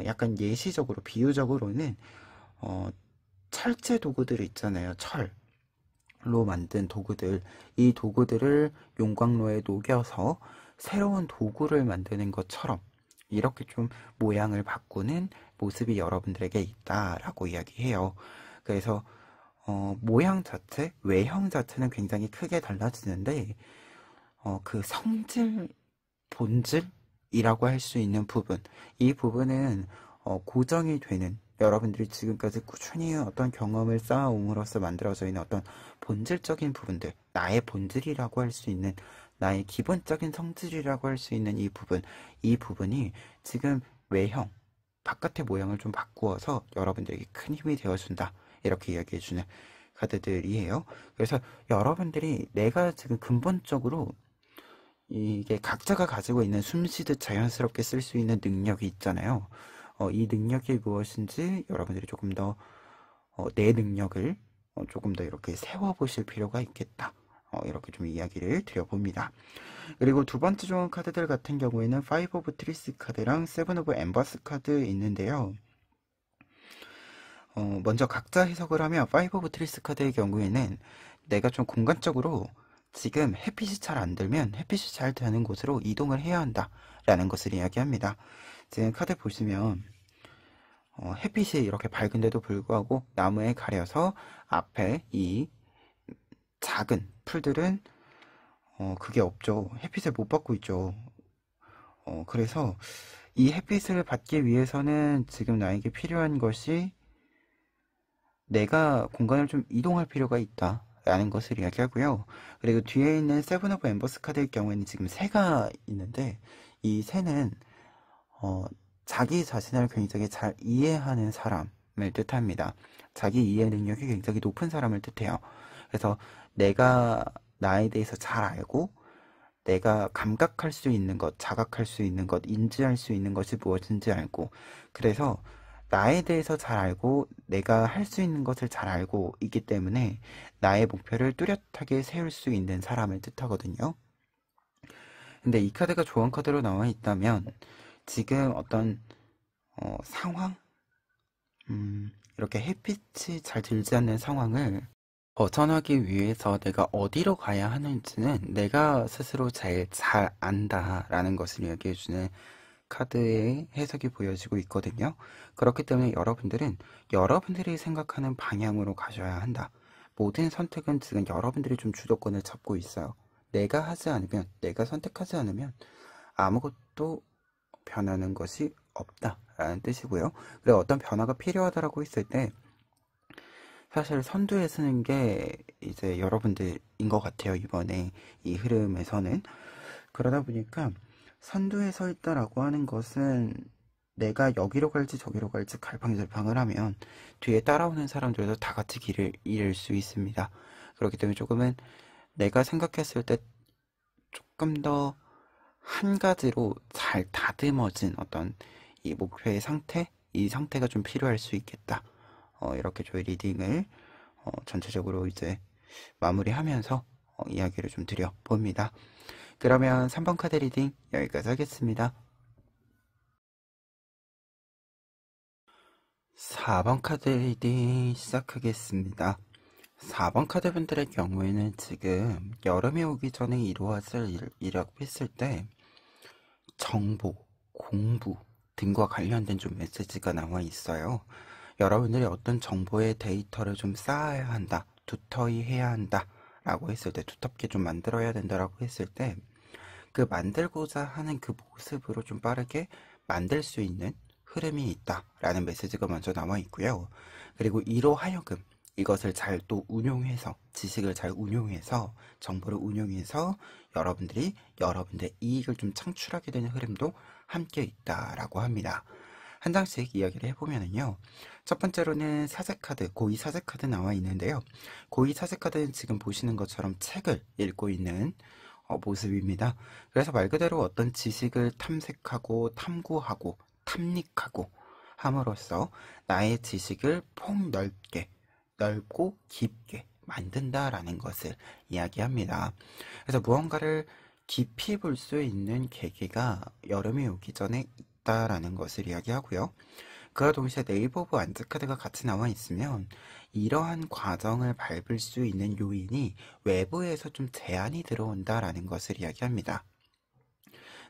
약간 예시적으로, 비유적으로는 어, 철제 도구들 있잖아요. 철로 만든 도구들. 이 도구들을 용광로에 녹여서 새로운 도구를 만드는 것처럼 이렇게 좀 모양을 바꾸는 모습이 여러분들에게 있다라고 이야기해요. 그래서 모양 자체, 외형 자체는 굉장히 크게 달라지는데 그 성질, 본질이라고 할 수 있는 부분, 이 부분은 고정이 되는, 여러분들이 지금까지 꾸준히 어떤 경험을 쌓아옴으로써 만들어져 있는 어떤 본질적인 부분들, 나의 본질이라고 할 수 있는, 나의 기본적인 성질이라고 할 수 있는 이 부분, 이 부분이 지금 외형, 바깥의 모양을 좀 바꾸어서 여러분들에게 큰 힘이 되어준다. 이렇게 이야기해주는 카드들이에요. 그래서 여러분들이 내가 지금 근본적으로 이게 각자가 가지고 있는 숨쉬듯 자연스럽게 쓸 수 있는 능력이 있잖아요. 이 능력이 무엇인지 여러분들이 조금 더 내 능력을 조금 더 이렇게 세워보실 필요가 있겠다. 이렇게 좀 이야기를 드려봅니다. 그리고 두 번째 좋은 카드들 같은 경우에는 5 오브 트리스 카드랑 7 오브 엠버스 카드 있는데요. 먼저 각자 해석을 하면 5 오브 트리스 카드의 경우에는 내가 좀 공간적으로 지금 햇빛이 잘 안 들면 햇빛이 잘 드는 곳으로 이동을 해야 한다 라는 것을 이야기합니다. 지금 카드 보시면 햇빛이 이렇게 밝은데도 불구하고 나무에 가려서 앞에 이 작은 풀들은 그게 없죠. 햇빛을 못 받고 있죠. 그래서 이 햇빛을 받기 위해서는 지금 나에게 필요한 것이 내가 공간을 좀 이동할 필요가 있다 라는 것을 이야기하고요. 그리고 뒤에 있는 세븐 오브 엠버스 카드의 경우에는 지금 새가 있는데 이 새는 자기 자신을 굉장히 잘 이해하는 사람을 뜻합니다. 자기 이해 능력이 굉장히 높은 사람을 뜻해요. 그래서 내가 나에 대해서 잘 알고 내가 감각할 수 있는 것, 자각할 수 있는 것, 인지할 수 있는 것이 무엇인지 알고, 그래서 나에 대해서 잘 알고 내가 할 수 있는 것을 잘 알고 있기 때문에 나의 목표를 뚜렷하게 세울 수 있는 사람을 뜻하거든요. 근데 이 카드가 조언 카드로 나와 있다면 지금 어떤 상황, 이렇게 햇빛이 잘 들지 않는 상황을 벗어나기 위해서 내가 어디로 가야 하는지는 내가 스스로 제일 잘 안다라는 것을 이야기해주는 카드의 해석이 보여지고 있거든요. 그렇기 때문에 여러분들은 여러분들이 생각하는 방향으로 가셔야 한다. 모든 선택은 지금 여러분들이 좀 주도권을 잡고 있어요. 내가 하지 않으면, 내가 선택하지 않으면 아무것도 변하는 것이 없다라는 뜻이고요. 그리고 어떤 변화가 필요하다라고 했을 때 사실 선두에 서는 게 이제 여러분들인 것 같아요. 이번에 이 흐름에서는. 그러다 보니까 선두에 서 있다라고 하는 것은 내가 여기로 갈지 저기로 갈지 갈팡질팡을 하면 뒤에 따라오는 사람들도 다 같이 길을 잃을 수 있습니다. 그렇기 때문에 조금은 내가 생각했을 때 조금 더 한 가지로 잘 다듬어진 어떤 이 목표의 상태, 이 상태가 좀 필요할 수 있겠다. 이렇게 저희 리딩을 전체적으로 이제 마무리하면서 이야기를 좀 드려봅니다. 그러면 3번 카드 리딩 여기까지 하겠습니다. 4번 카드 리딩 시작하겠습니다. 4번 카드 분들의 경우에는 지금 여름이 오기 전에 이루어질 일이라고 했을 때 정보, 공부 등과 관련된 좀 메시지가 나와 있어요. 여러분들이 어떤 정보의 데이터를 좀 쌓아야 한다, 두터히 해야 한다 라고 했을 때, 두텁게 좀 만들어야 된다라고 했을 때 그 만들고자 하는 그 모습으로 좀 빠르게 만들 수 있는 흐름이 있다라는 메시지가 먼저 나와 있고요. 그리고 이것을 잘 또 운용해서, 지식을 잘 운용해서, 정보를 운용해서 여러분들이 여러분들의 이익을 좀 창출하게 되는 흐름도 함께 있다라고 합니다. 한 장씩 이야기를 해보면은요. 첫 번째로는 사제카드, 고위 사제카드 나와 있는데요. 고위 사제카드는 지금 보시는 것처럼 책을 읽고 있는 모습입니다. 그래서 말 그대로 어떤 지식을 탐색하고 탐구하고 탐닉하고 함으로써 나의 지식을 폭넓게, 넓고 깊게 만든다라는 것을 이야기합니다. 그래서 무언가를 깊이 볼 수 있는 계기가 여름이 오기 전에 있다라는 것을 이야기하고요. 그와 동시에 네이버 오브 안드카드가 같이 나와 있으면 이러한 과정을 밟을 수 있는 요인이 외부에서 좀 제한이 들어온다라는 것을 이야기합니다.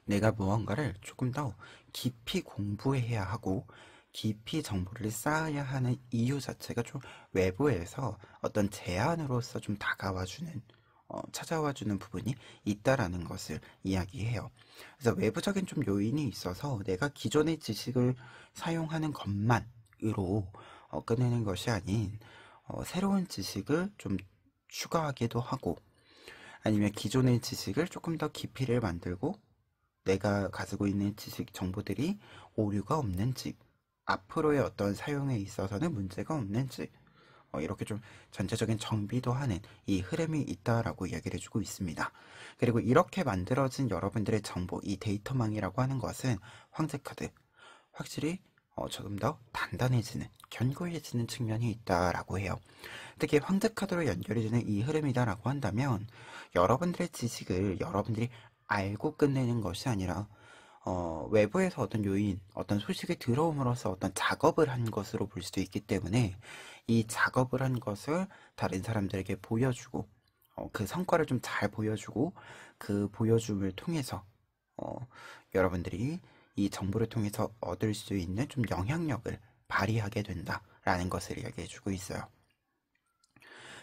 내가 무언가를 조금 더 깊이 공부해야 하고 깊이 정보를 쌓아야 하는 이유 자체가 좀 외부에서 어떤 제한으로서 좀 다가와주는 찾아와주는 부분이 있다라는 것을 이야기해요. 그래서 외부적인 좀 요인이 있어서 내가 기존의 지식을 사용하는 것만으로 끝내는 것이 아닌 새로운 지식을 좀 추가하기도 하고 아니면 기존의 지식을 조금 더 깊이를 만들고 내가 가지고 있는 지식 정보들이 오류가 없는지 앞으로의 어떤 사용에 있어서는 문제가 없는지 이렇게 좀 전체적인 정비도 하는 이 흐름이 있다라고 이야기를 해주고 있습니다. 그리고 이렇게 만들어진 여러분들의 정보, 이 데이터망이라고 하는 것은 황제카드, 확실히 조금 더 단단해지는, 견고해지는 측면이 있다라고 해요. 특히 황제카드로 연결이 되는 이 흐름이다라고 한다면 여러분들의 지식을 여러분들이 알고 끝내는 것이 아니라 외부에서 어떤 요인, 어떤 소식이 들어옴으로써 어떤 작업을 한 것으로 볼 수도 있기 때문에 이 작업을 한 것을 다른 사람들에게 보여주고 그 성과를 좀 잘 보여주고 그 보여줌을 통해서 여러분들이 이 정보를 통해서 얻을 수 있는 좀 영향력을 발휘하게 된다라는 것을 이야기해주고 있어요.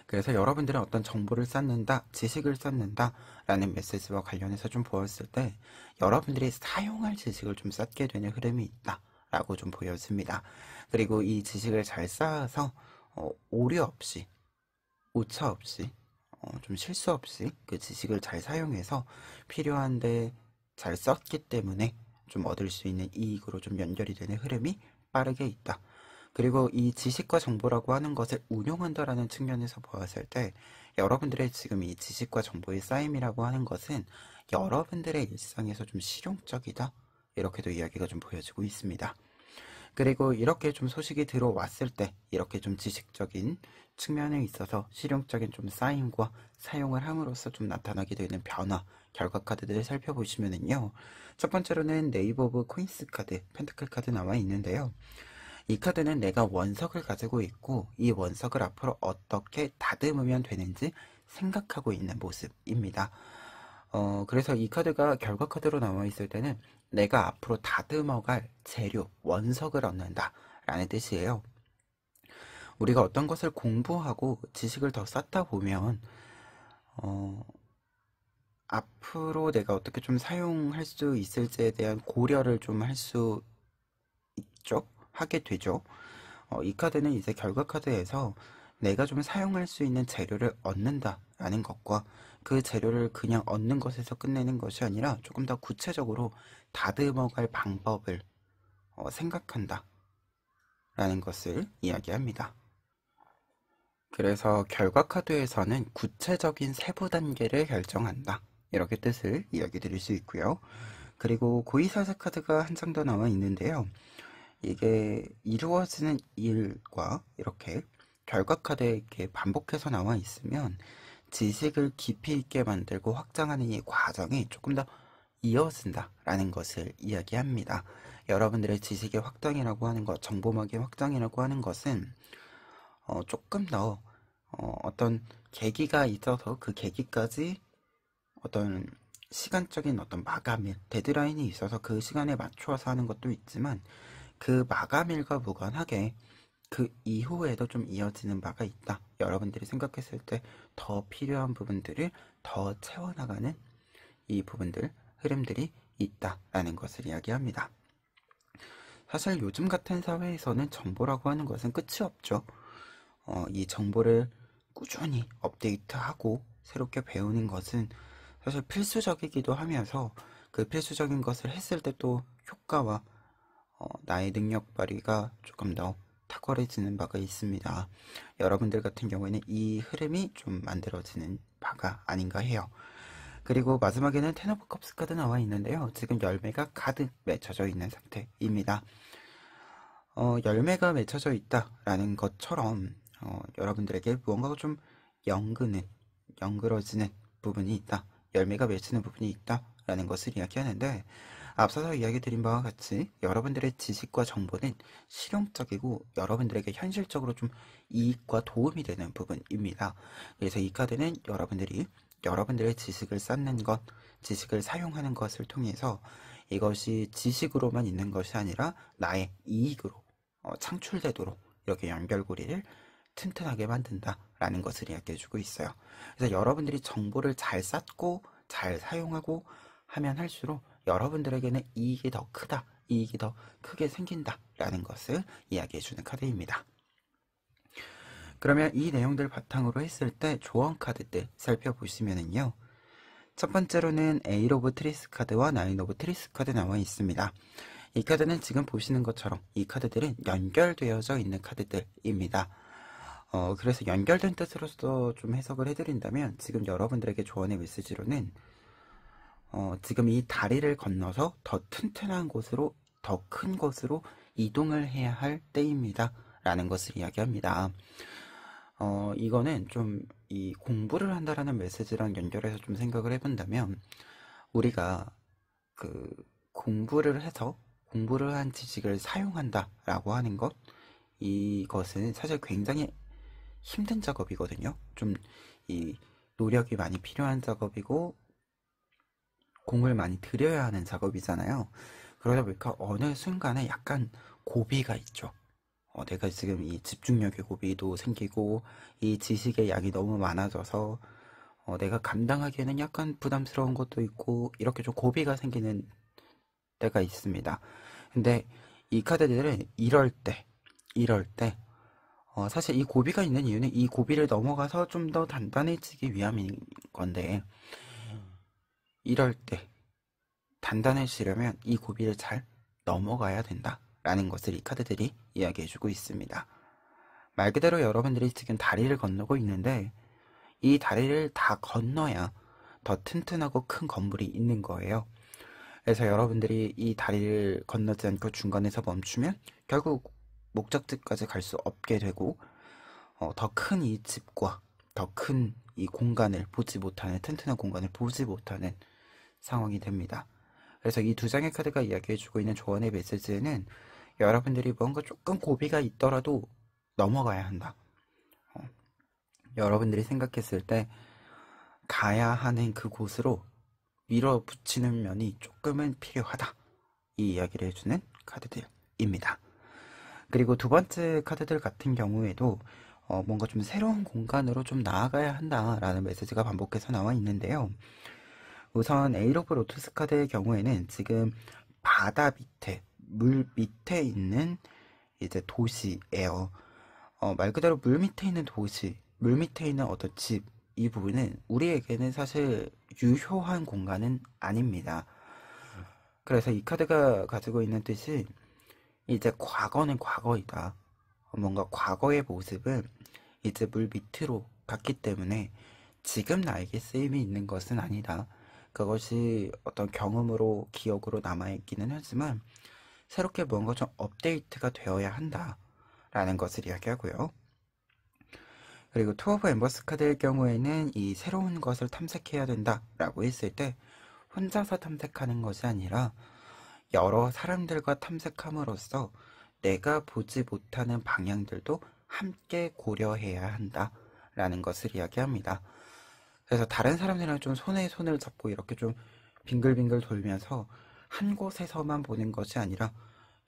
그래서 여러분들은 어떤 정보를 쌓는다, 지식을 쌓는다 라는 메시지와 관련해서 좀 보았을 때 여러분들이 사용할 지식을 좀 쌓게 되는 흐름이 있다 라고 좀 보여집니다. 그리고 이 지식을 잘 쌓아서 오류 없이, 오차 없이, 좀 실수 없이 그 지식을 잘 사용해서 필요한데 잘 썼기 때문에 좀 얻을 수 있는 이익으로 좀 연결이 되는 흐름이 빠르게 있다. 그리고 이 지식과 정보라고 하는 것을 운용한다라는 측면에서 보았을 때 여러분들의 지금 이 지식과 정보의 쌓임이라고 하는 것은 여러분들의 일상에서 좀 실용적이다. 이렇게도 이야기가 좀 보여지고 있습니다. 그리고 이렇게 좀 소식이 들어왔을 때 이렇게 좀 지식적인 측면에 있어서 실용적인 좀 쌓임과 사용을 함으로써 좀 나타나게 되는 변화, 결과 카드들을 살펴보시면은요. 첫 번째로는 네이버 오브 코인스 카드, 펜타클 카드 나와 있는데요. 이 카드는 내가 원석을 가지고 있고 이 원석을 앞으로 어떻게 다듬으면 되는지 생각하고 있는 모습입니다. 그래서 이 카드가 결과 카드로 나와 있을 때는 내가 앞으로 다듬어갈 재료, 원석을 얻는다 라는 뜻이에요. 우리가 어떤 것을 공부하고 지식을 더 쌓다 보면 앞으로 내가 어떻게 좀 사용할 수 있을지에 대한 고려를 좀 할 수 있죠? 하게 되죠. 이 카드는 이제 결과 카드에서 내가 좀 사용할 수 있는 재료를 얻는다라는 것과 그 재료를 그냥 얻는 것에서 끝내는 것이 아니라 조금 더 구체적으로 다듬어갈 방법을 생각한다 라는 것을 이야기합니다. 그래서 결과 카드에서는 구체적인 세부 단계를 결정한다 이렇게 뜻을 이야기 드릴 수 있고요. 그리고 고의사색 카드가 한 장 더 나와 있는데요. 이게 이루어지는 일과 이렇게 결과 카드에 이렇게 반복해서 나와 있으면 지식을 깊이 있게 만들고 확장하는 이 과정이 조금 더 이어진다라는 것을 이야기합니다. 여러분들의 지식의 확장이라고 하는 것, 정보막의 확장이라고 하는 것은 조금 더 어떤 계기가 있어서 그 계기까지 어떤 시간적인 어떤 마감일, 데드라인이 있어서 그 시간에 맞추어서 하는 것도 있지만 그 마감일과 무관하게 그 이후에도 좀 이어지는 바가 있다. 여러분들이 생각했을 때 더 필요한 부분들을 더 채워나가는 이 부분들, 흐름들이 있다라는 것을 이야기합니다. 사실 요즘 같은 사회에서는 정보라고 하는 것은 끝이 없죠. 이 정보를 꾸준히 업데이트하고 새롭게 배우는 것은 사실 필수적이기도 하면서 그 필수적인 것을 했을 때 또 효과와 나의 능력 발휘가 조금 더 탁월해지는 바가 있습니다. 여러분들 같은 경우에는 이 흐름이 좀 만들어지는 바가 아닌가 해요. 그리고 마지막에는 텐 오브 컵스 카드 나와 있는데요. 지금 열매가 가득 맺혀져 있는 상태입니다. 열매가 맺혀져 있다라는 것처럼 여러분들에게 무언가가 좀 연그러지는 부분이 있다. 열매가 맺히는 부분이 있다라는 것을 이야기하는데 앞서서 이야기 드린 바와 같이 여러분들의 지식과 정보는 실용적이고 여러분들에게 현실적으로 좀 이익과 도움이 되는 부분입니다. 그래서 이 카드는 여러분들이 여러분들의 지식을 쌓는 것, 지식을 사용하는 것을 통해서 이것이 지식으로만 있는 것이 아니라 나의 이익으로 창출되도록 이렇게 연결고리를 튼튼하게 만든다라는 것을 이야기해주고 있어요. 그래서 여러분들이 정보를 잘 쌓고 잘 사용하고 하면 할수록 여러분들에게는 이익이 더 크다, 이익이 더 크게 생긴다라는 것을 이야기해주는 카드입니다. 그러면 이 내용들 바탕으로 했을 때 조언 카드들 살펴보시면은요. 첫 번째로는 에잇 오브 트리스 카드와 나인 오브 트리스 카드 나와 있습니다. 이 카드는 지금 보시는 것처럼 이 카드들은 연결되어져 있는 카드들입니다. 그래서 연결된 뜻으로서 좀 해석을 해드린다면 지금 여러분들에게 조언의 메시지로는 지금 이 다리를 건너서 더 튼튼한 곳으로, 더 큰 곳으로 이동을 해야 할 때입니다. 라는 것을 이야기합니다. 이거는 좀 이 공부를 한다라는 메시지랑 연결해서 좀 생각을 해본다면 우리가 그 공부를 해서 공부를 한 지식을 사용한다라고 하는 것, 이것은 사실 굉장히 힘든 작업이거든요. 좀 이 노력이 많이 필요한 작업이고 공을 많이 들여야 하는 작업이잖아요. 그러다 보니까 어느 순간에 약간 고비가 있죠. 내가 지금 이 집중력의 고비도 생기고 이 지식의 양이 너무 많아져서 내가 감당하기에는 약간 부담스러운 것도 있고 이렇게 좀 고비가 생기는 때가 있습니다. 근데 이 카드들은 이럴 때 사실 이 고비가 있는 이유는 이 고비를 넘어가서 좀 더 단단해지기 위함인 건데 이럴 때 단단해지려면 이 고비를 잘 넘어가야 된다라는 것을 이 카드들이 이야기해주고 있습니다. 말 그대로 여러분들이 지금 다리를 건너고 있는데 이 다리를 다 건너야 더 튼튼하고 큰 건물이 있는 거예요. 그래서 여러분들이 이 다리를 건너지 않고 중간에서 멈추면 결국 목적지까지 갈 수 없게 되고 더 큰 이 집과 더 큰 이 공간을 보지 못하는 튼튼한 공간을 보지 못하는 상황이 됩니다. 그래서 이 두 장의 카드가 이야기해주고 있는 조언의 메시지에는 여러분들이 뭔가 조금 고비가 있더라도 넘어가야 한다. 여러분들이 생각했을 때 가야 하는 그곳으로 밀어붙이는 면이 조금은 필요하다. 이 이야기를 해주는 카드들입니다. 그리고 두 번째 카드들 같은 경우에도 뭔가 좀 새로운 공간으로 좀 나아가야 한다라는 메시지가 반복해서 나와 있는데요. 우선 에잇 오브 로투스 카드의 경우에는 지금 바다 밑에, 물 밑에 있는 이제 도시예요. 말 그대로 물 밑에 있는 도시, 물 밑에 있는 어떤 집, 이 부분은 우리에게는 사실 유효한 공간은 아닙니다. 그래서 이 카드가 가지고 있는 뜻이 이제 과거는 과거이다. 뭔가 과거의 모습은 이제 물 밑으로 갔기 때문에 지금 나에게 쓰임이 있는 것은 아니다. 그것이 어떤 경험으로 기억으로 남아있기는 하지만 새롭게 뭔가 좀 업데이트가 되어야 한다라는 것을 이야기하고요. 그리고 투 오브 엠버스 카드의 경우에는 이 새로운 것을 탐색해야 된다라고 했을 때 혼자서 탐색하는 것이 아니라 여러 사람들과 탐색함으로써 내가 보지 못하는 방향들도 함께 고려해야 한다라는 것을 이야기합니다. 그래서 다른 사람들이랑 좀 손에 손을 잡고 이렇게 좀 빙글빙글 돌면서 한 곳에서만 보는 것이 아니라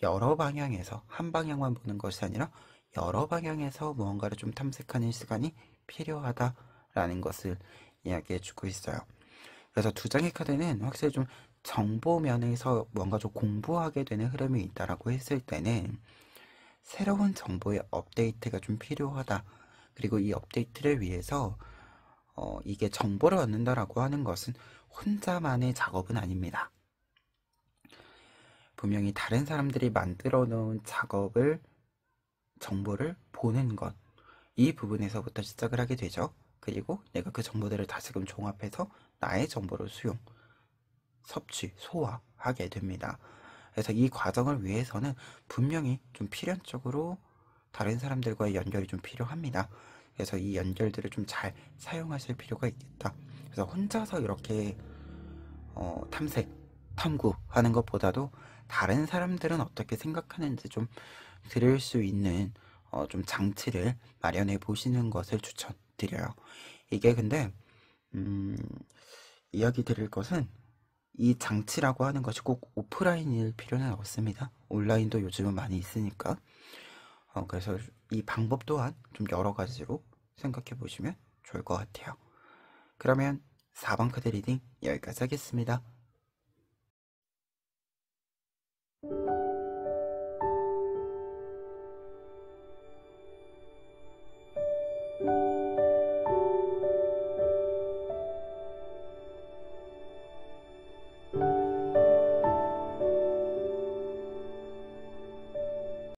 여러 방향에서 한 방향만 보는 것이 아니라 여러 방향에서 무언가를 좀 탐색하는 시간이 필요하다라는 것을 이야기해주고 있어요. 그래서 두 장의 카드는 확실히 좀 정보 면에서 뭔가 좀 공부하게 되는 흐름이 있다라고 했을 때는 새로운 정보의 업데이트가 좀 필요하다. 그리고 이 업데이트를 위해서 이게 정보를 얻는다라고 하는 것은 혼자만의 작업은 아닙니다. 분명히 다른 사람들이 만들어 놓은 정보를 보는 것, 이 부분에서부터 시작을 하게 되죠. 그리고 내가 그 정보들을 다시금 종합해서 나의 정보를 수용, 섭취, 소화하게 됩니다. 그래서 이 과정을 위해서는 분명히 좀 필연적으로 다른 사람들과의 연결이 좀 필요합니다. 그래서 이 연결들을 좀 잘 사용하실 필요가 있겠다. 그래서 혼자서 이렇게 탐색, 탐구하는 것보다도 다른 사람들은 어떻게 생각하는지 좀 들을 수 있는 좀 장치를 마련해 보시는 것을 추천드려요. 이게 근데 음, 이야기 드릴 것은 이 장치라고 하는 것이 꼭 오프라인일 필요는 없습니다. 온라인도 요즘은 많이 있으니까. 그래서 이 방법 또한 좀 여러 가지로 생각해 보시면 좋을 것 같아요. 그러면 4번 카드 리딩 여기까지 하겠습니다.